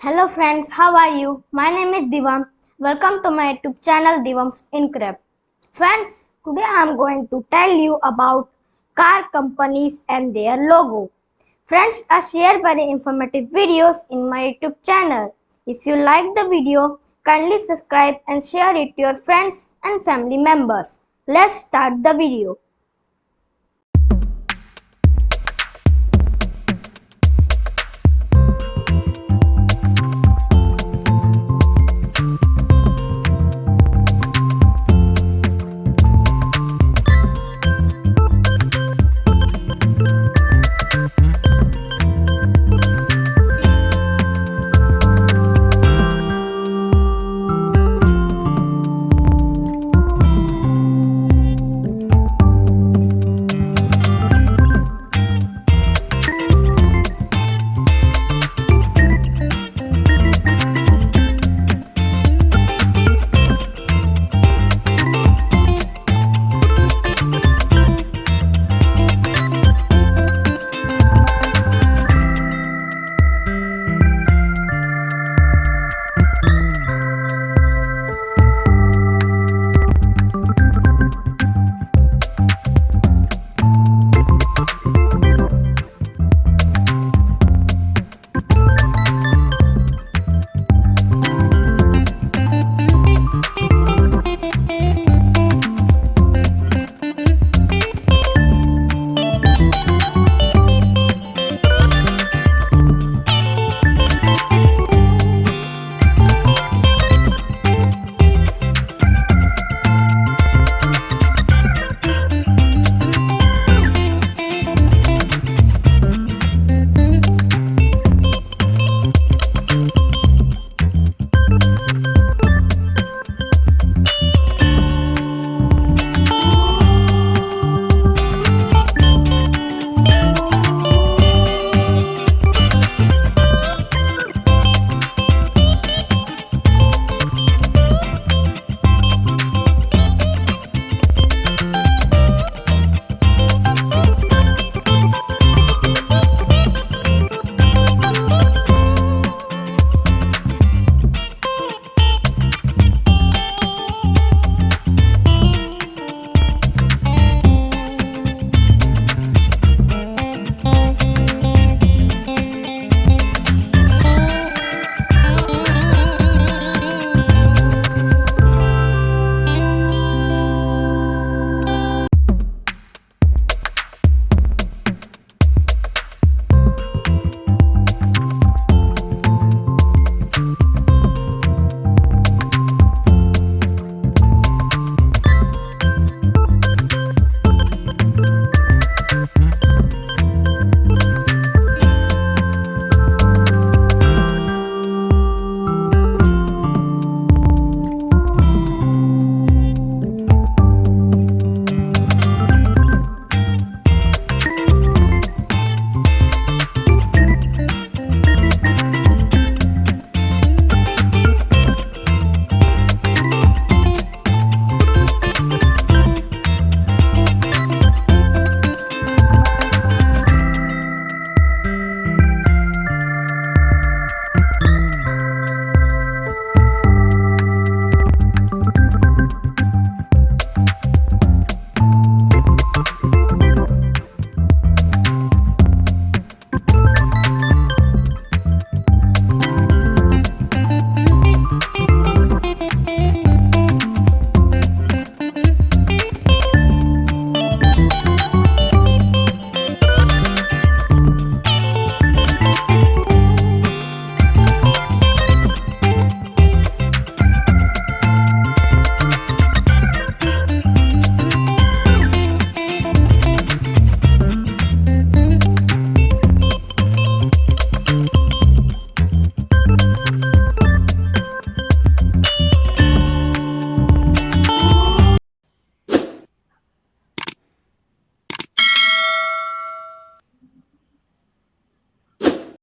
Hello friends, how are you? My name is Divam. Welcome to my YouTube channel Divam's Increb. Friends, today I am going to tell you about car companies and their logo. Friends, I share very informative videos in my YouTube channel. If you like the video, kindly subscribe and share it to your friends and family members. Let's start the video.